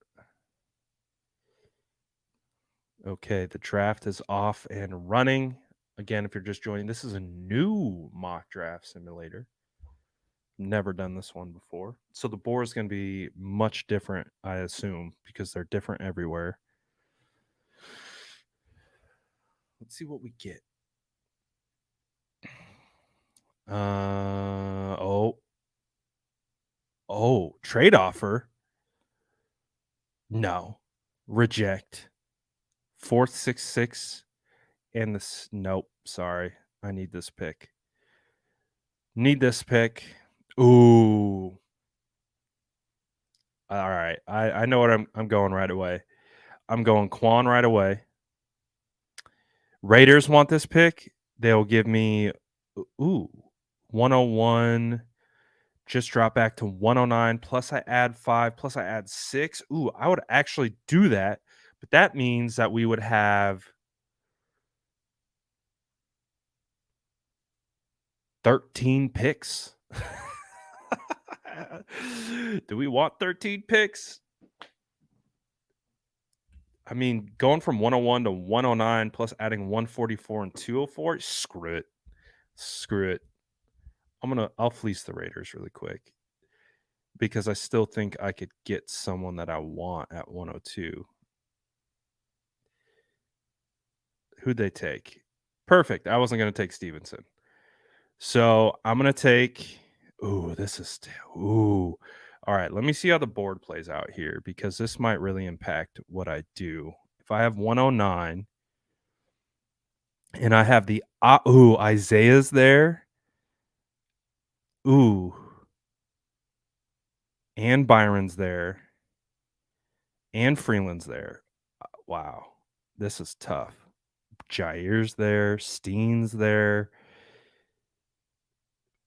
Okay, the draft is off and running. Again, if you're just joining, this is a new mock draft simulator. Never done this one before. So the board is going to be much different, I assume, because they're different everywhere. Let's see what we get. Trade offer. No. Reject. 466 and this. Nope. Sorry. I need this pick. Ooh. All right. I know what I'm going right away. I'm going Quan right away. Raiders want this pick. They'll give me 101. Just drop back to 109. Plus I add 5. Plus I add 6. Ooh, I would actually do that. But that means that we would have 13 picks. Do we want 13 picks? I mean, going from 101 to 109 plus adding 144 and 204, screw it. I'll fleece the Raiders really quick because I still think I could get someone that I want at 102. Who'd they take? Perfect. I wasn't going to take Stevenson. So I'm going to take. All right. Let me see how the board plays out here because this might really impact what I do. If I have 109 and I have the. Isaiah's there. And Byron's there. And Freeland's there. Wow. This is tough. Jair's there. Steen's there.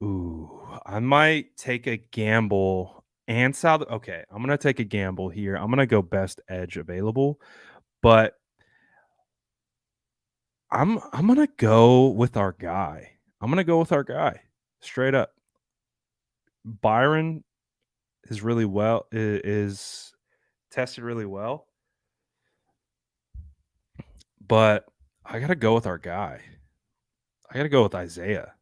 I might take a gamble. And South. Okay, I'm gonna take a gamble here. I'm gonna go best edge available, but I'm gonna go with our guy. Straight up. Byron is tested really well, but I gotta go with our guy. I gotta go with Isaiah.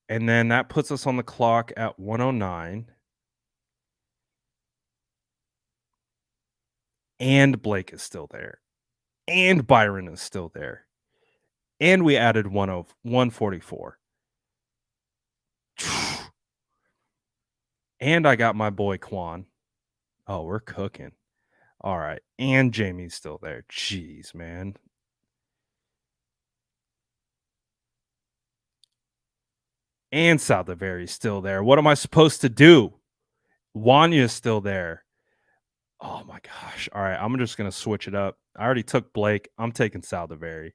And then that puts us on the clock at 109. And Blake is still there. And Byron is still there. and we added 144. And I got my boy Quan. Oh, we're cooking. All right. And Jamie's still there. Jeez, man. And Saldivary's still there. What am I supposed to do? Wanya's still there. Oh my gosh. All right. I'm just gonna switch it up. I already took Blake. I'm taking Saldivary.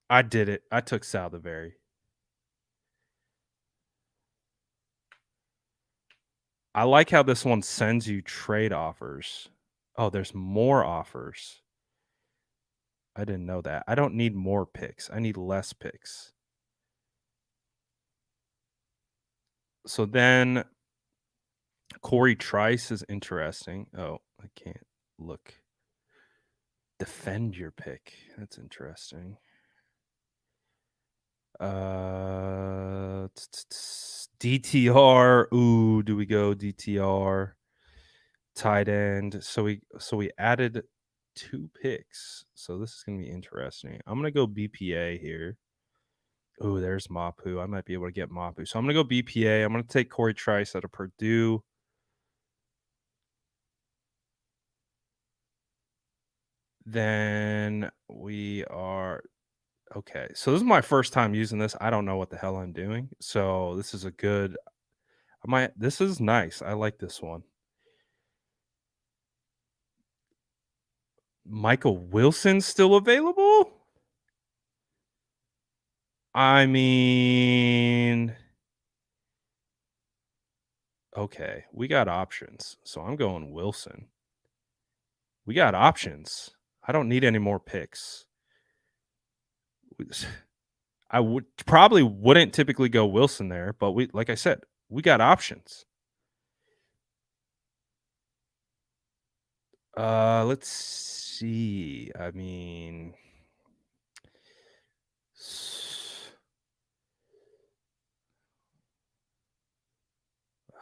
I did it. I took Saldivary. I like how this one sends you trade offers. Oh, there's more offers. I didn't know that. I don't need more picks. I need less picks. So then Corey Trice is interesting. Oh, I can't look. Defend your pick. That's interesting. DTR. Ooh, do we go DTR? Tight end. So we added 2 picks. So this is gonna be interesting. I'm gonna go BPA here. Ooh, there's Mapu. I might be able to get Mapu. So I'm gonna go BPA. I'm gonna take Corey Trice out of Purdue. Then we are okay. So this is my first time using this. I don't know what the hell I'm doing. So this is a good this is nice. I like this one. Michael Wilson still available? I mean, okay, we got options. So I'm going Wilson. We got options. I don't need any more picks. I would probably wouldn't typically go Wilson there, but we like I said, we got options. Let's see. I mean,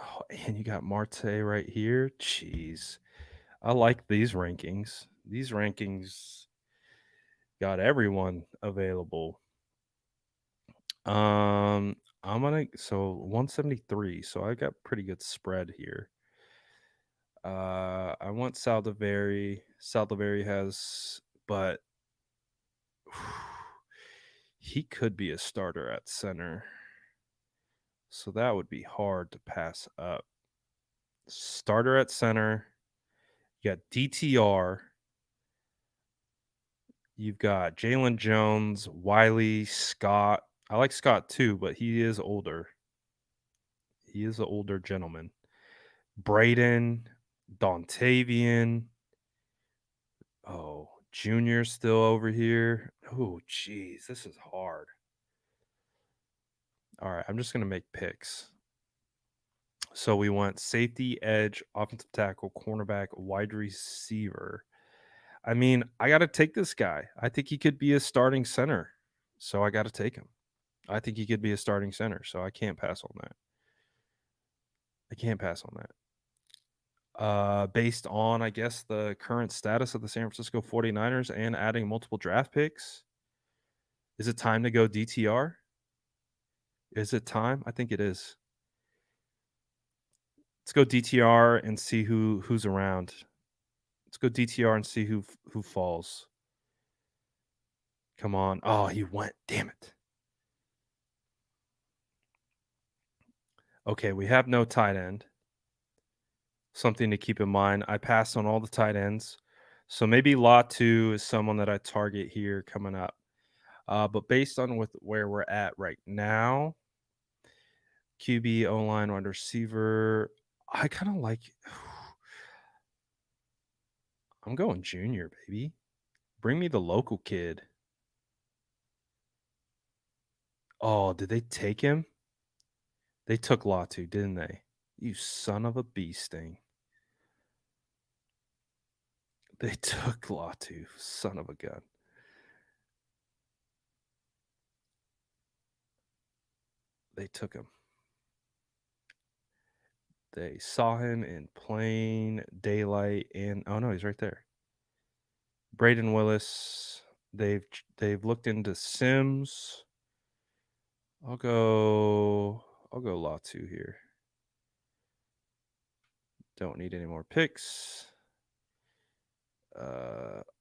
oh, and you got Marte right here. Jeez. I like these rankings. These rankings got everyone available. I'm gonna 173. So I got pretty good spread here. I want Saldivari. Saldivari has, but he could be a starter at center. So that would be hard to pass up. Starter at center. You got DTR. You've got Jalen Jones, Wiley, Scott. I like Scott too, but he is older. He is an older gentleman. Braden, Dontavian. Oh, Junior's still over here. Oh, geez, this is hard. All right, I'm just gonna make picks. So we want safety, edge, offensive tackle, cornerback, wide receiver. I mean, I got to take this guy. I think he could be a starting center. So I got to take him. I think he could be a starting center. So I can't pass on that. I can't pass on that. Based on, I guess, the current status of the San Francisco 49ers and adding multiple draft picks, is it time to go DTR? Is it time? I think it is. Let's go DTR and see who's around. Let's go DTR and see who falls. Come on. Oh, he went. Damn it. Okay, we have no tight end. Something to keep in mind. I passed on all the tight ends. So maybe Latu is someone that I target here coming up. But based on with where we're at right now, QB, O line, wide receiver, I kind of like. I'm going junior, baby. Bring me the local kid. Oh, did they take him? They took Latu, didn't they? You son of a bee sting. They took Latu, son of a gun. They took him. They saw him in plain daylight, and oh no, he's right there. Braden Willis. They've looked into Sims. I'll go Latu here. Don't need any more picks.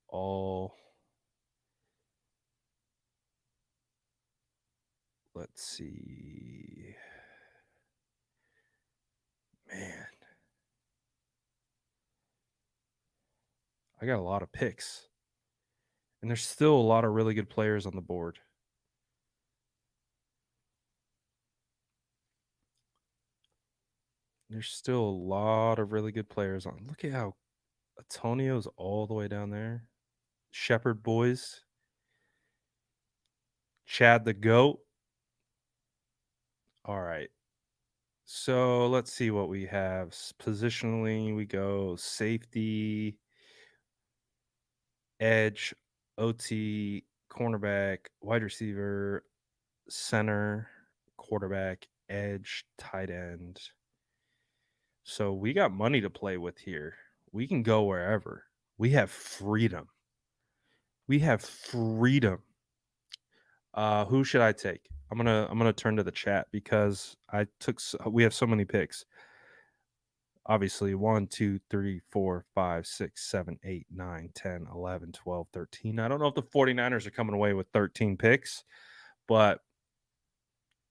All. Let's see. Man. I got a lot of picks. And there's still a lot of really good players on the board. There's still a lot of really good players on. Look at how Antonio's all the way down there. Shepherd Boys. Chad the Goat. All right. So let's see what we have. Positionally, we go safety, edge, OT, cornerback, wide receiver, center, quarterback, edge, tight end. So we got money to play with here. We can go wherever. We have freedom. We have freedom. Who should I take? I'm gonna turn to the chat because we have so many picks. Obviously 1, 2, 3, 4, 5, 6, 7, 8, 9, 10, 11, 12, 13. I don't know if the 49ers are coming away with 13 picks, but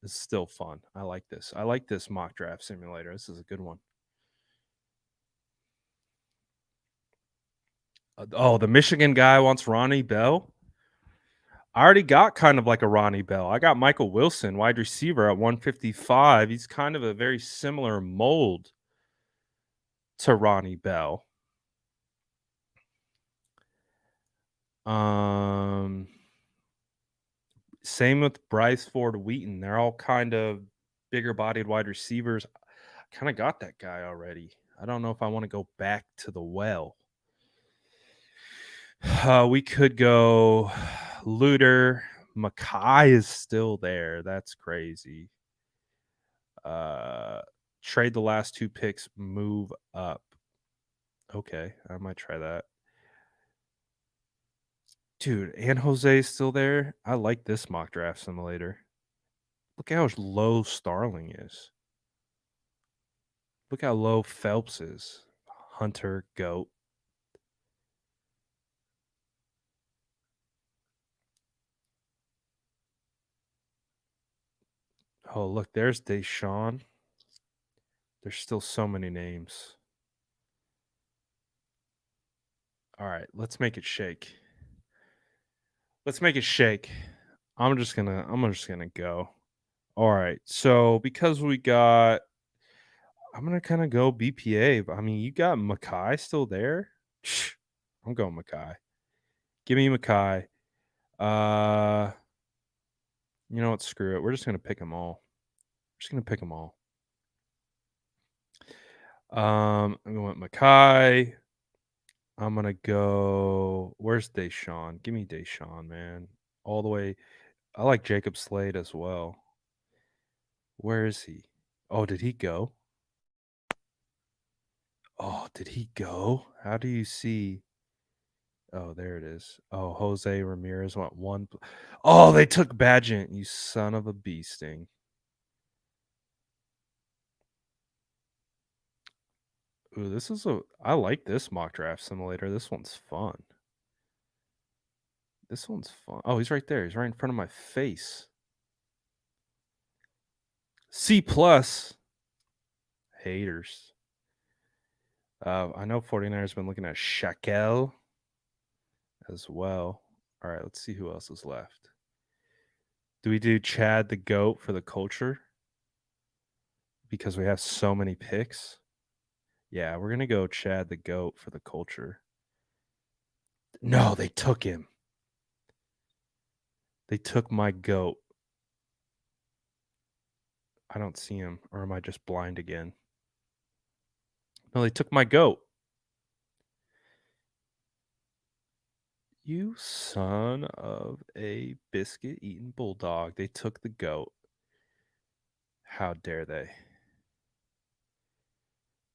it's still fun. I like this. I like this mock draft simulator. This is a good one. Oh, the Michigan guy wants Ronnie Bell. I already got kind of like a Ronnie Bell. I got Michael Wilson, wide receiver at 155. He's kind of a very similar mold to Ronnie Bell. Same with Bryce Ford Wheaton. They're all kind of bigger bodied wide receivers. I kind of got that guy already. I don't know if I want to go back to the well. We could go Luter. Mackay is still there. That's crazy. Trade the last 2 picks, move up. Okay, I might try that. Dude, and Jose is still there. I like this mock draft simulator. Look how low Starling is. Look how low Phelps is. Hunter, Goat. Oh, look, there's Deshaun. There's still so many names. All right, let's make it shake. Let's make it shake. I'm just gonna go. All right. So because I'm gonna kind of go BPA. I mean, you got Mackay still there. I'm going Mackay. Give me Mackay. You know what? Screw it. We're just gonna pick them all. I'm going Mackay. I'm gonna go. Where's Deshaun? Give me Deshaun, man. All the way. I like Jacob Slade as well. Where is he? Oh, did he go? Oh, did he go? How do you see? Oh, there it is. Oh, Jose Ramirez went 1. Oh, they took Badgett, you son of a bee sting. Ooh, I like this mock draft simulator. This one's fun. Oh, he's right there. He's right in front of my face. C plus. Haters. I know 49ers been looking at Shaquille as well. All right, let's see who else is left. Do we do Chad the GOAT for the culture? Because we have so many picks. Yeah, we're going to go Chad the GOAT for the culture. No, they took him. They took my GOAT. I don't see him. Or am I just blind again? No, they took my GOAT. You son of a biscuit eating bulldog. They took the GOAT. How dare they?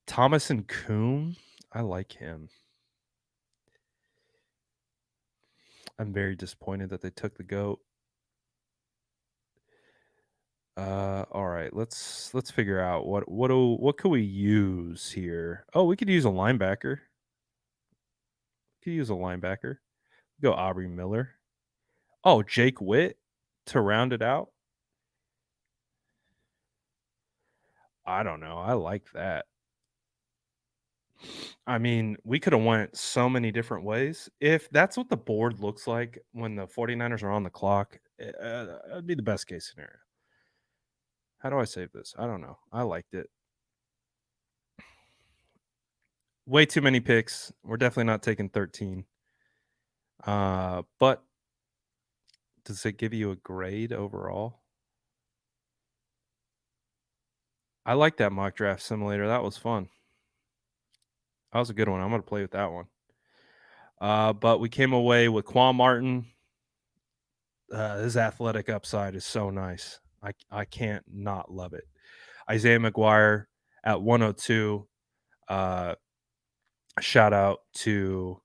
Thomas and Coon. I like him. I'm very disappointed that they took the GOAT. All right, let's figure out what could we use here. Oh, we could use a linebacker. Could use a linebacker. Go Aubrey Miller. Oh, Jake Witt to round it out. I don't know. I like that. I mean, we could have went so many different ways. If that's what the board looks like when the 49ers are on the clock, that'd be the best case scenario. How do I save this? I don't know. I liked it. Way too many picks. We're definitely not taking 13. But does it give you a grade overall? I like that mock draft simulator. That was fun. That was a good one. I'm gonna play with that one. But we came away with Quan Martin. His athletic upside is so nice. I can't not love it. Isaiah McGuire at 102. Uh, Shout out to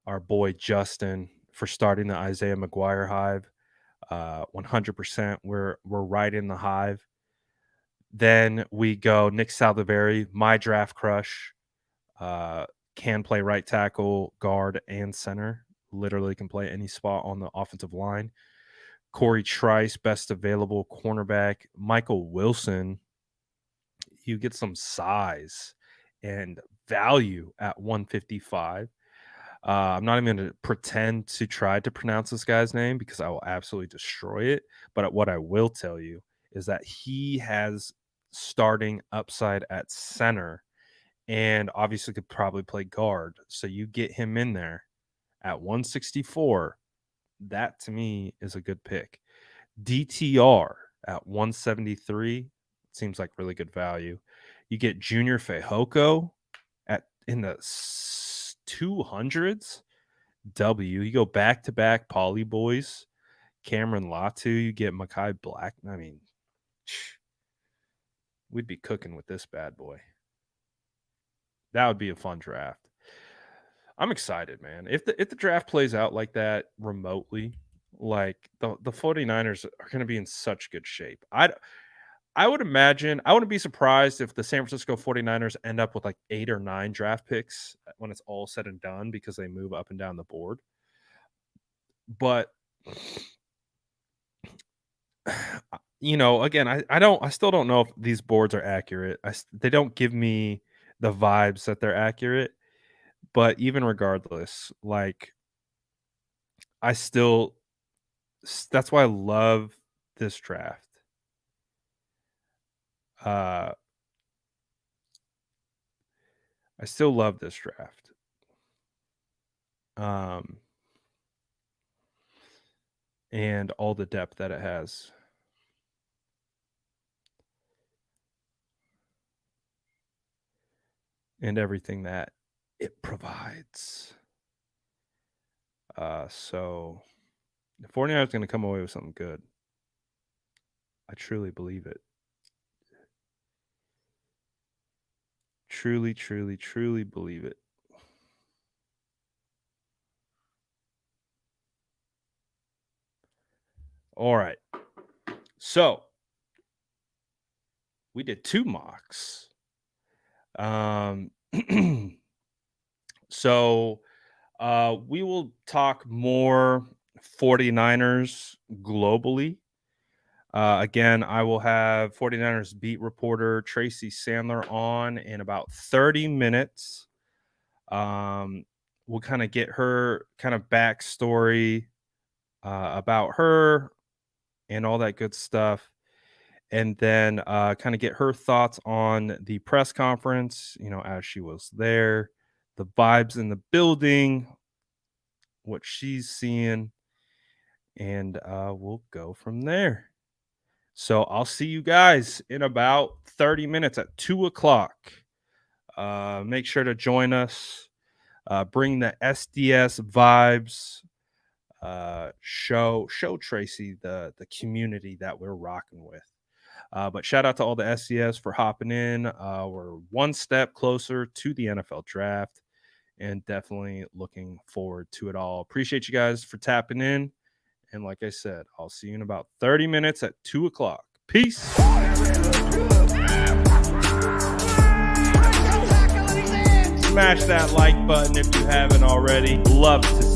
our boy Justin for starting the Isaiah McGuire hive. 100%. We're right in the hive. Then we go Nick Saldivari, my draft crush. Uh, can play right tackle, guard, and center. Literally can play any spot on the offensive line. Corey Trice, best available cornerback. Michael Wilson, you get some size and value at 155. I'm not even going to pretend to try to pronounce this guy's name because I will absolutely destroy it. But what I will tell you is that he has starting upside at center and obviously could probably play guard. So you get him in there at 164. That to me is a good pick. DTR at 173 seems like really good value. You get Junior Fehoko at in the 200s. You go back to back Poly boys. Cameron Latu, you get Makai Black. I mean, we'd be cooking with this bad boy. That would be a fun draft. I'm excited, man. If the draft plays out like that remotely, like the 49ers are going to be in such good shape. I would imagine I wouldn't be surprised if the San Francisco 49ers end up with like 8 or 9 draft picks when it's all said and done because they move up and down the board. But again, I still don't know if these boards are accurate. They don't give me the vibes that they're accurate. But even regardless, like I still that's why I love this draft. Uh I still love this draft. Um and all the depth that it has. And everything that it provides. So the 49ers are going to come away with something good. I truly believe it. Truly, truly, truly believe it. All right. So we did 2 mocks. So we will talk more 49ers globally. Again, I will have 49ers beat reporter Tracy Sandler on in about 30 minutes. We'll kind of get her kind of backstory about her and all that good stuff. And then kind of get her thoughts on the press conference, as she was there, the vibes in the building, what she's seeing, and we'll go from there. So I'll see you guys in about 30 minutes at 2:00. Make sure to join us. Bring the SDS vibes. Show Tracy the community that we're rocking with. But shout out to all the SDS for hopping in. We're one step closer to the NFL draft. and definitely looking forward to it all. Appreciate you guys for tapping in. And like I said, I'll see you in about 30 minutes at 2 o'clock. Peace. Smash that like button if you haven't already. Love to